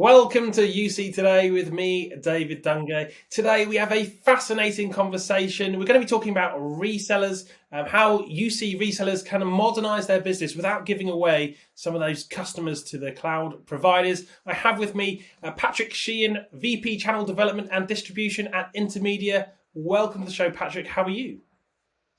Welcome to UC Today with me, David Dungay. Today we have a fascinating conversation. We're going to be talking about resellers, how UC resellers can modernize their business without giving away some of those customers to the cloud providers. I have with me Patrick Sheehan, VP Channel Development and Distribution at Intermedia. Welcome to the show, Patrick. How are you?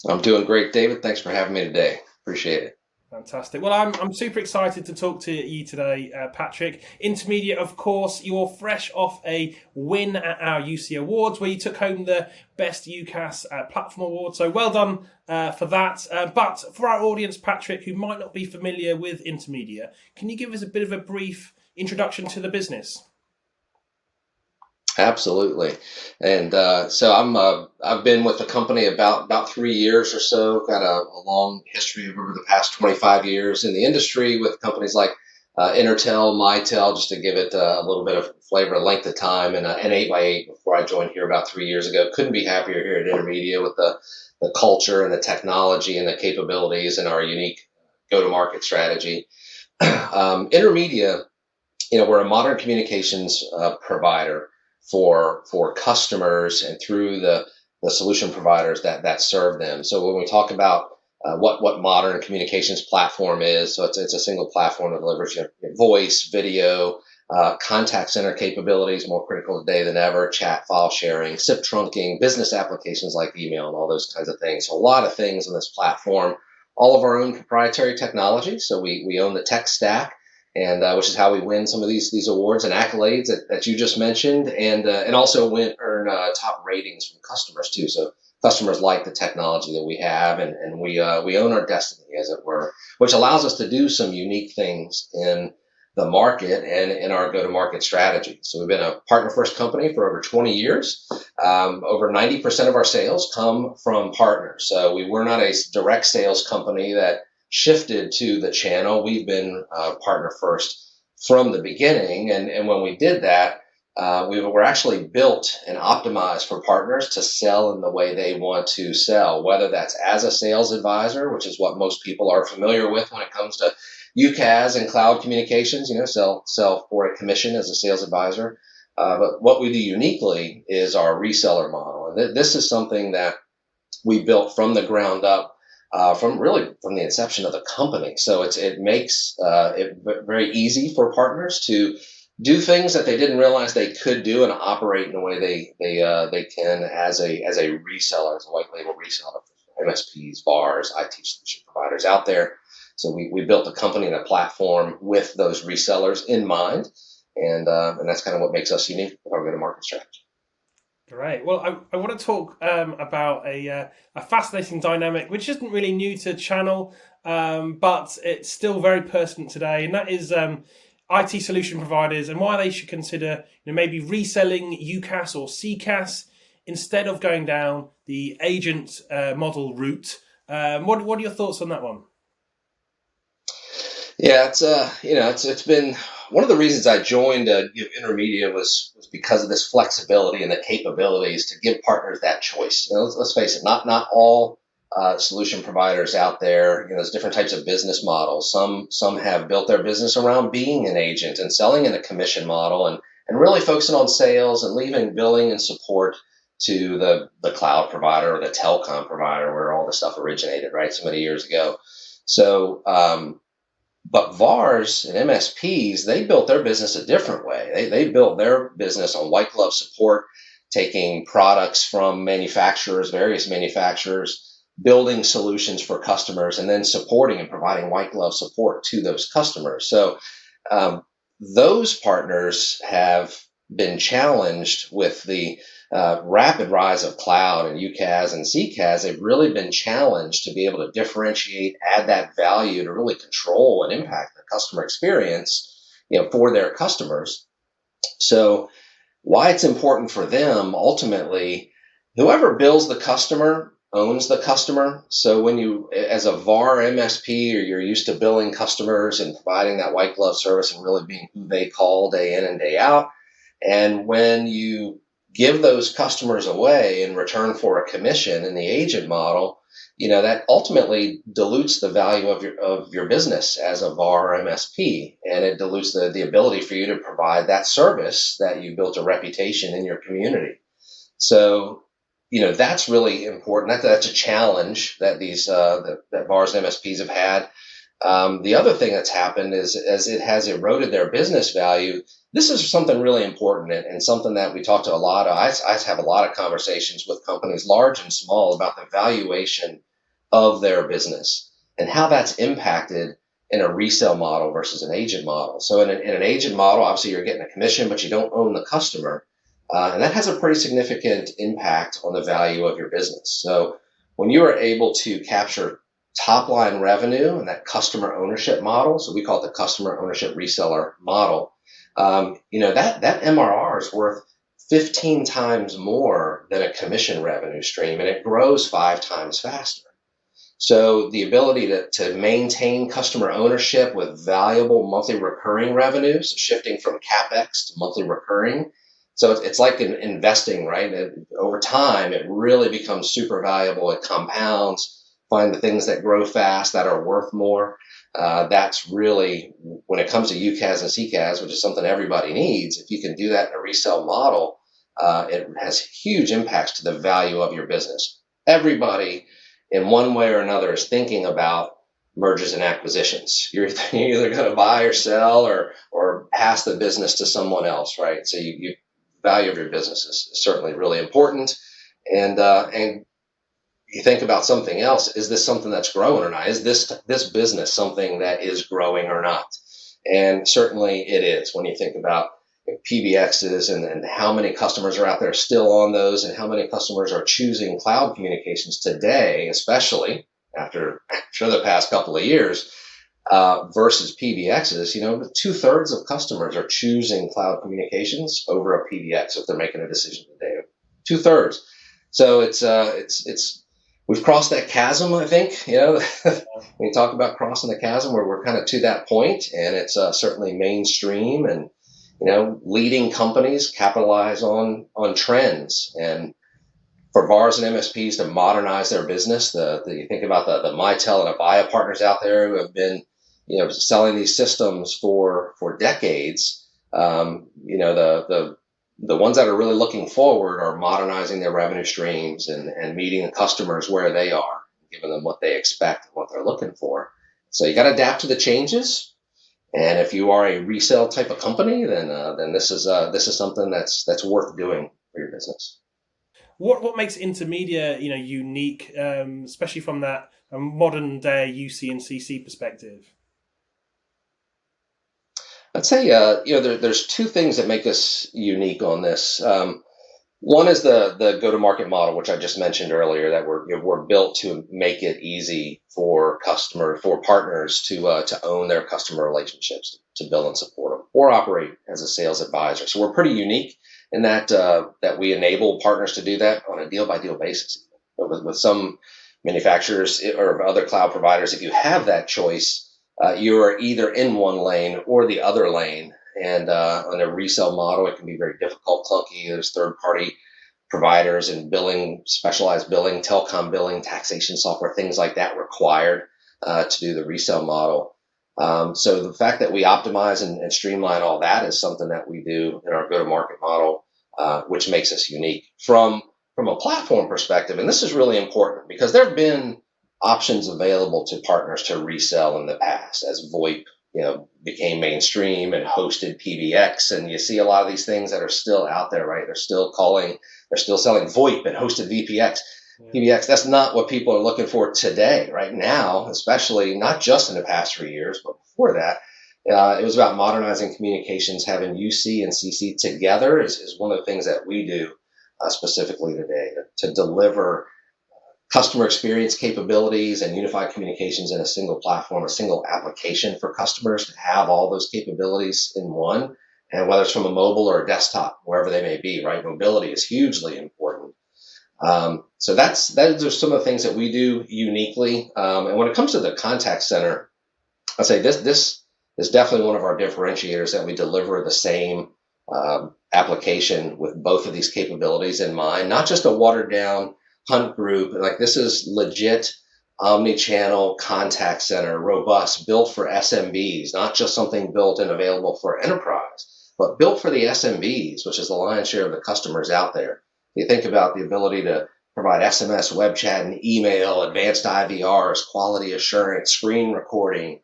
I'm doing great, David. Thanks for having me today. Appreciate it. Fantastic. Well, I'm super excited to talk to you today, Patrick. Intermedia, of course, you're fresh off a win at our UC Awards where you took home the Best UCaaS Platform Award. So well done for that. But for our audience, Patrick, who might not be familiar with Intermedia, can you give us a bit of a brief introduction to the business? Absolutely. And I've been with the company about 3 years or so. Got a long history over the past 25 years in the industry with companies like Intertel, Mitel, just to give it a little bit of flavor, length of time, and an 8x8 before I joined here about 3 years ago. Couldn't be happier here at Intermedia with the culture and the technology and the capabilities and our unique go-to-market strategy. Intermedia, we're a modern communications provider for customers and through the solution providers that serve them. So when we talk about what modern communications platform is, so it's a single platform that delivers your voice, video, contact center capabilities, more critical today than ever, chat, file sharing, SIP trunking, business applications like email and all those kinds of things. So a lot of things on this platform, all of our own proprietary technology. So we own the tech stack. And which is how we win some of these awards and accolades that you just mentioned, and also earn top ratings from customers too. So customers like the technology that we have, and we own our destiny, as it were, which allows us to do some unique things in the market and in our go-to-market strategy. So we've been a partner-first company for over 20 years. Over 90% of our sales come from partners. So we were not a direct sales company that shifted to the channel. We've been partner first from the beginning. And when we did that, we were actually built and optimized for partners to sell in the way they want to sell, whether that's as a sales advisor, which is what most people are familiar with when it comes to UCaaS and cloud communications, sell for a commission as a sales advisor. But what we do uniquely is our reseller model. And this is something that we built from the ground up. From the inception of the company. So it makes it very easy for partners to do things that they didn't realize they could do and operate in a way they can as a reseller, as a white label reseller for MSPs, VARs, IT solution providers out there. So we built a company and a platform with those resellers in mind, and that's kind of what makes us unique with our go-to-market strategy. Great. Well, I want to talk about a fascinating dynamic, which isn't really new to Channel, but it's still very pertinent today, and that is IT solution providers and why they should consider maybe reselling UCaaS or CCaaS instead of going down the agent model route. What are your thoughts on that one? Yeah, it's been one of the reasons I joined Intermedia was because of this flexibility and the capabilities to give partners that choice. Let's face it, not all solution providers out there. There's different types of business models. Some have built their business around being an agent and selling in a commission model, and really focusing on sales and leaving billing and support to the cloud provider or the telecom provider where all the stuff originated, right, so many years ago. So but VARs and MSPs, they built their business a different way. They built their business on white glove support, taking products from manufacturers, various manufacturers, building solutions for customers, and then supporting and providing white glove support to those customers. So those partners have been challenged with the rapid rise of cloud and UCaaS and CCaaS. They've really been challenged to be able to differentiate, add that value to really control and impact the customer experience, for their customers. So why it's important for them, ultimately, whoever bills the customer owns the customer. So when you, as a VAR MSP, or you're used to billing customers and providing that white glove service and really being who they call day in and day out, and when you give those customers away in return for a commission in the agent model, that ultimately dilutes the value of your business as a VAR or MSP, and it dilutes the ability for you to provide that service that you built a reputation in your community. So, that's really important. That's a challenge that these that VARs and MSPs have had. The other thing that's happened is as it has eroded their business value, this is something really important and something that we talk to a lot of. I have a lot of conversations with companies, large and small, about the valuation of their business and how that's impacted in a resale model versus an agent model. So in an agent model, obviously you're getting a commission, but you don't own the customer. And that has a pretty significant impact on the value of your business. So when you are able to capture top line revenue and that customer ownership model, so we call it the customer ownership reseller model, that MRR is worth 15 times more than a commission revenue stream, and it grows 5 times faster. So the ability to maintain customer ownership with valuable monthly recurring revenues, shifting from CapEx to monthly recurring. So it's like investing, right? Over time, it really becomes super valuable. It compounds. Find the things that grow fast, that are worth more. That's really, when it comes to UCaaS and CCaaS, which is something everybody needs, if you can do that in a resale model, it has huge impacts to the value of your business. Everybody, in one way or another, is thinking about mergers and acquisitions. You're either going to buy or sell or pass the business to someone else, right? So you value of your business is certainly really important. And you think about something else. Is this something that's growing or not? Is this business something that is growing or not? And certainly it is when you think about PBXs and how many customers are out there still on those and how many customers are choosing cloud communications today, especially after the past couple of years, versus PBXs. 2/3 of customers are choosing cloud communications over a PBX if they're making a decision today. 2/3. So it's we've crossed that chasm, I think. When you talk about crossing the chasm, where we're kind of to that point, and it's certainly mainstream, and leading companies capitalize on trends. And for VARs and MSPs to modernize their business, you think about the Mitel and Avaya partners out there who have been selling these systems for decades. The ones that are really looking forward are modernizing their revenue streams and meeting the customers where they are, giving them what they expect and what they're looking for. So you got to adapt to the changes. And if you are a resale type of company, then this is something that's worth doing for your business. What makes Intermedia unique, especially from that modern day UC and CC perspective? I'd say there's two things that make us unique on this. One is the go-to-market model, which I just mentioned earlier, that we're built to make it easy for partners to own their customer relationships, to build and support them, or operate as a sales advisor. So we're pretty unique in that we enable partners to do that on a deal-by-deal basis. With some manufacturers or other cloud providers, if you have that choice, you are either in one lane or the other lane. And on a resale model, it can be very difficult, clunky. There's third-party providers and specialized billing, telecom billing, taxation software, things like that required to do the resale model. So the fact that we optimize and streamline all that is something that we do in our go-to-market model, which makes us unique. From a platform perspective, and this is really important because there have been options available to partners to resell in the past as VoIP became mainstream and hosted PBX, and you see a lot of these things that are still out there, right? They're still selling VoIP and hosted VPX. PBX, that's not what people are looking for today, right now, especially not just in the past 3 years, but before that. It was about modernizing communications. Having UC and CC together is one of the things that we do specifically today to deliver customer experience capabilities and unified communications in a single platform, a single application for customers to have all those capabilities in one. And whether it's from a mobile or a desktop, wherever they may be, right? Mobility is hugely important. So those are some of the things that we do uniquely. And when it comes to the contact center, I'd say this is definitely one of our differentiators, that we deliver the same application with both of these capabilities in mind, not just a watered down Hunt Group. Like this is legit omni-channel contact center, robust, built for SMBs, not just something built and available for enterprise, but built for the SMBs, which is the lion's share of the customers out there. You think about the ability to provide SMS, web chat, and email, advanced IVRs, quality assurance, screen recording,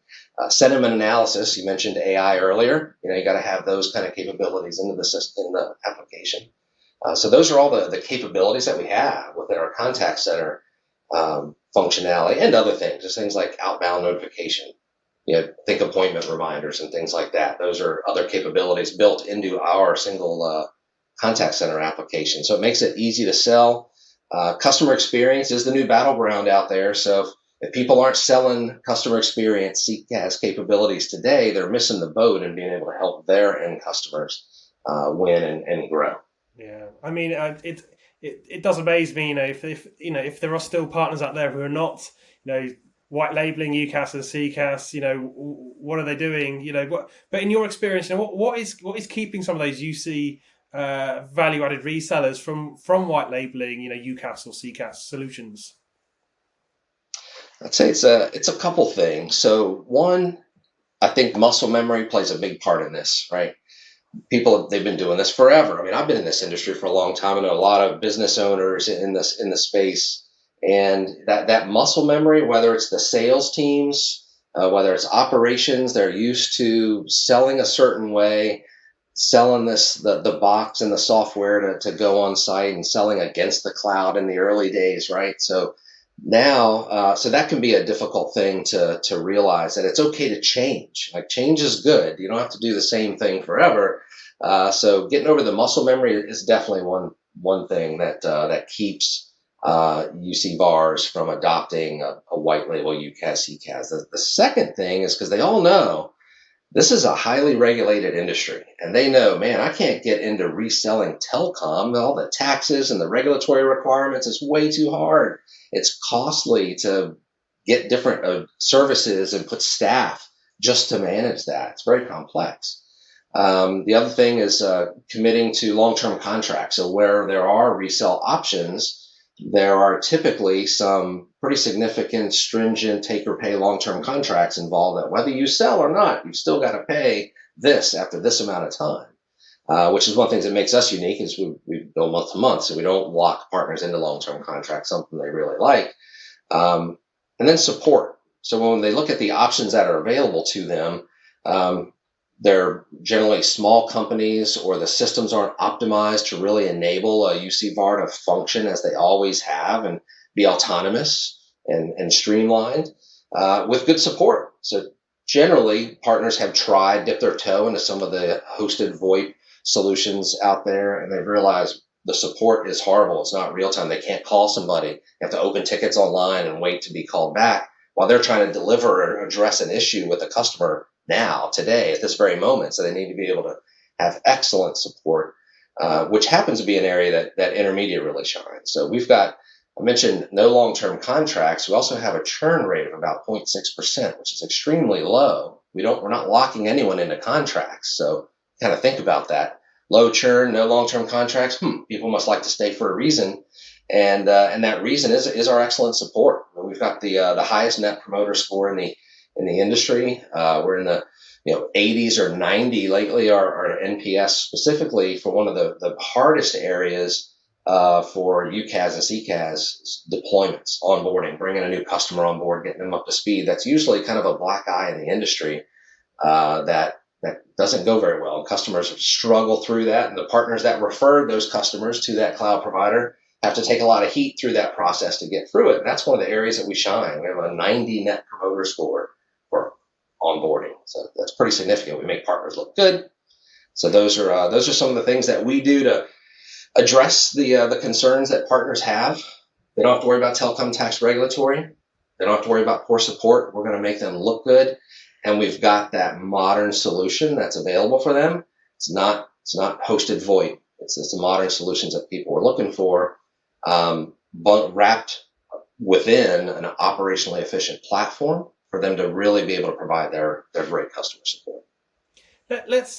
sentiment analysis. You mentioned AI earlier. You got to have those kind of capabilities into the system, in the application. So those are all the capabilities that we have within our contact center functionality and other things, just things like outbound notification, think appointment reminders and things like that. Those are other capabilities built into our single contact center application. So it makes it easy to sell. Customer experience is the new battleground out there. So if people aren't selling customer experience CCaaS capabilities today, they're missing the boat in being able to help their end customers win and grow. Yeah, I mean, it does amaze me, if there are still partners out there who are not, white labeling UCaaS and CCaaS, what are they doing? But in your experience, what is keeping some of those UC value added resellers from white labeling, UCaaS or CCaaS solutions? I'd say it's a couple things. So one, I think muscle memory plays a big part in this, right? They've been doing this forever. I mean, I've been in this industry for a long time. I know a lot of business owners in the space, and that muscle memory, whether it's the sales teams, whether it's operations, they're used to selling a certain way, selling the box and the software to go on site, and selling against the cloud in the early days, right? So now, so that can be a difficult thing to realize, that it's okay to change. Like change is good. You don't have to do the same thing forever. So getting over the muscle memory is definitely one thing that keeps UC VARs from adopting a white label UCaaS CCaaS. The second thing is because they all know this is a highly regulated industry, and they know, man, I can't get into reselling telecom. All the taxes and the regulatory requirements is way too hard. It's costly to get different services and put staff just to manage that. It's very complex. The other thing is committing to long-term contracts. So where there are resell options, there are typically some pretty significant, stringent take-or-pay long-term contracts involved that whether you sell or not, you've still got to pay this after this amount of time, which is one of the things that makes us unique is we bill month to month, so we don't lock partners into long-term contracts, something they really like. And then support. So when they look at the options that are available to them, they're generally small companies, or the systems aren't optimized to really enable a UC VAR to function as they always have and be autonomous and streamlined with good support. So generally, partners have tried, dip their toe into some of the hosted VoIP solutions out there, and they've realized the support is horrible. It's not real time. They can't call somebody. You have to open tickets online and wait to be called back while they're trying to deliver or address an issue with a customer now, today, at this very moment. So they need to be able to have excellent support, which happens to be an area that Intermedia really shines. So I mentioned no long-term contracts. We also have a churn rate of about 0.6%, which is extremely low. We're not locking anyone into contracts. So kind of think about that. Low churn, no long-term contracts. People must like to stay for a reason. And that reason is our excellent support. We've got the highest net promoter score in the industry. We're in the 80s or 90 lately. Our NPS specifically for one of the hardest areas for UCaaS and CCaaS deployments, onboarding, bringing a new customer on board, getting them up to speed. That's usually kind of a black eye in the industry that doesn't go very well. Customers struggle through that, and the partners that referred those customers to that cloud provider have to take a lot of heat through that process to get through it. And that's one of the areas that we shine. We have a 90 net promoter score for onboarding, so that's pretty significant. We make partners look good. So those are some of the things that we do to address the concerns that partners have. They don't have to worry about telecom tax regulatory. They don't have to worry about poor support. We're going to make them look good, and we've got that modern solution that's available for them. It's not hosted VoIP. It's the modern solutions that people are looking for, but wrapped within an operationally efficient platform for them to really be able to provide their great customer support. Let's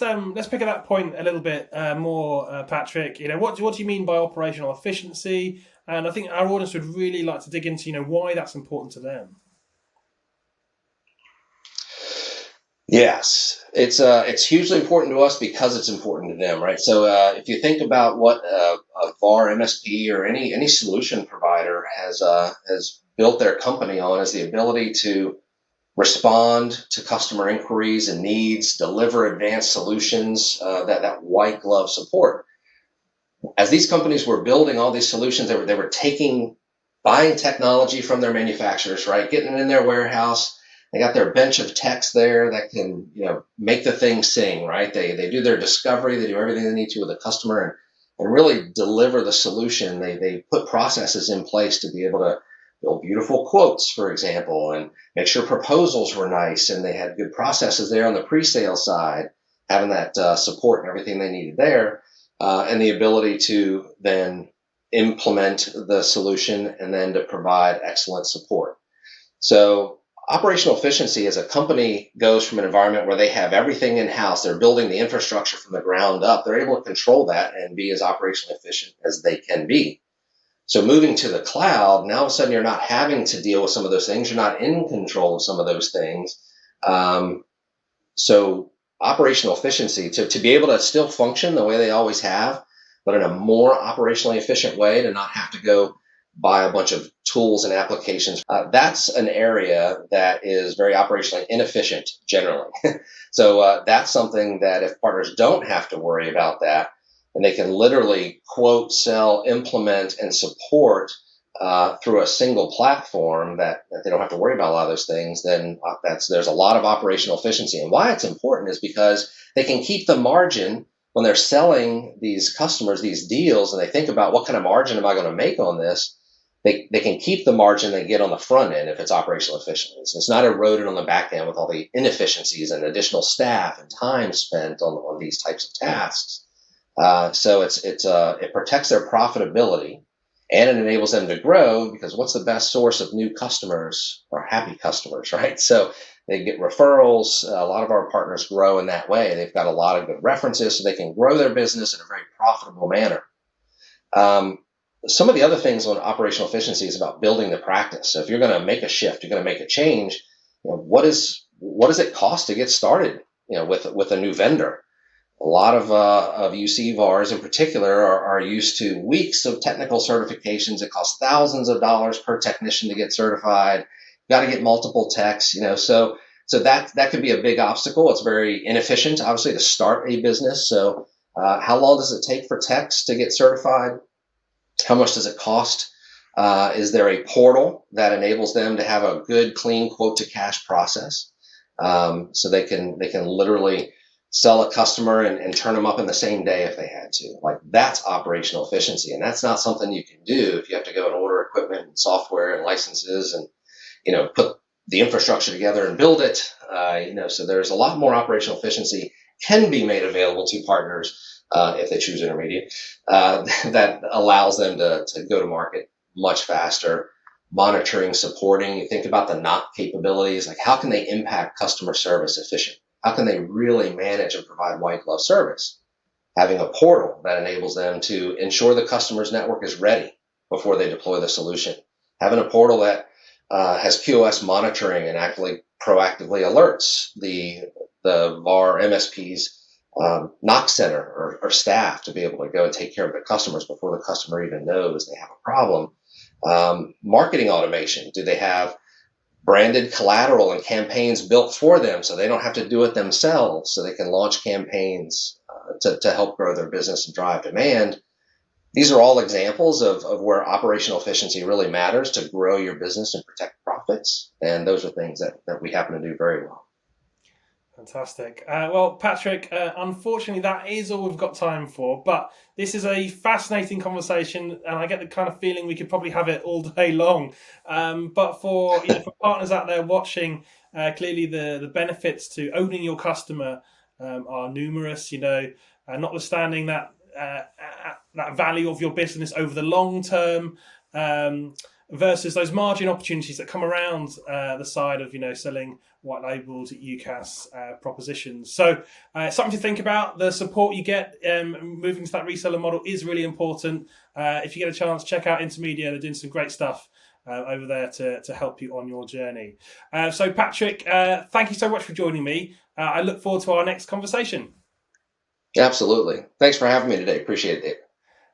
pick at that point a little bit more, Patrick. What do you mean by operational efficiency? And I think our audience would really like to dig into, why that's important to them. Yes, it's hugely important to us because it's important to them, right? So if you think about what a VAR MSP or any solution provider has built their company on, is the ability to respond to customer inquiries and needs, deliver advanced solutions, that white glove support. As these companies were building all these solutions, they were buying technology from their manufacturers, right? Getting it in their warehouse. They got their bench of techs there that can, make the thing sing, right? They do their discovery, they do everything they need to with the customer and really deliver the solution. They put processes in place to be able to build beautiful quotes, for example, and make sure proposals were nice, and they had good processes there on the pre-sale side, having that support and everything they needed there, and the ability to then implement the solution and then to provide excellent support. So operational efficiency, as a company goes from an environment where they have everything in-house, they're building the infrastructure from the ground up, they're able to control that and be as operationally efficient as they can be. So moving to the cloud, now all of a sudden you're not having to deal with some of those things. You're not in control of some of those things. So operational efficiency, to be able to still function the way they always have, but in a more operationally efficient way, to not have to go buy a bunch of tools and applications. That's an area that is very operationally inefficient generally. So that's something that if partners don't have to worry about that, and they can literally quote, sell, implement, and support through a single platform that they don't have to worry about a lot of those things, then there's a lot of operational efficiency. And why it's important is because they can keep the margin when they're selling these customers these deals, and they think about what kind of margin am I going to make on this. They can keep the margin they get on the front end if it's operational efficiency. So it's not eroded on the back end with all the inefficiencies and additional staff and time spent on these types of tasks. So it protects their profitability, and it enables them to grow, because what's the best source of new customers or happy customers, right? So they get referrals. A lot of our partners grow in that way. They've got a lot of good references, so they can grow their business in a very profitable manner. Some of the other things on operational efficiency is about building the practice. So if you're going to make a shift, you're going to make a change, what does it cost to get started, with a new vendor? A lot of UC VARs in particular are used to weeks of technical certifications. It costs thousands of dollars per technician to get certified. You got to get multiple techs, so that could be a big obstacle. It's very inefficient, obviously, to start a business. So how long does it take for techs to get certified? How much does it cost? Is there a portal that enables them to have a good, clean quote to cash process? So they can literally sell a customer and turn them up in the same day if they had to. Like, that's operational efficiency. And that's not something you can do if you have to go and order equipment and software and licenses and, put the infrastructure together and build it. So there's a lot more operational efficiency can be made available to partners if they choose Intermedia, that allows them to go to market much faster. Monitoring, supporting, you think about the NOC capabilities, like how can they impact customer service efficient? How can they really manage and provide white glove service? Having a portal that enables them to ensure the customer's network is ready before they deploy the solution. Having a portal that has QoS monitoring and actually proactively alerts the VAR MSP's NOC center or staff to be able to go and take care of the customers before the customer even knows they have a problem. Marketing automation. Do they have branded collateral and campaigns built for them so they don't have to do it themselves, so they can launch campaigns to help grow their business and drive demand? These are all examples of where operational efficiency really matters to grow your business and protect profits. And those are things that we happen to do very well. Fantastic. Well, Patrick, unfortunately, that is all we've got time for. But this is a fascinating conversation, and I get the kind of feeling we could probably have it all day long. But for partners out there watching, clearly the benefits to owning your customer are numerous. Notwithstanding that value of your business over the long term. versus those margin opportunities that come around the side of selling white labeled UCaaS propositions. So something to think about. The support you get moving to that reseller model is really important. If you get a chance, check out Intermedia. They're doing some great stuff over there to help you on your journey. So Patrick, thank you so much for joining me. I look forward to our next conversation. Absolutely. Thanks for having me today. Appreciate it.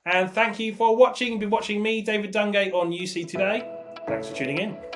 And thank you for watching. You've been watching me, David Dungay, on UC Today. Thanks for tuning in.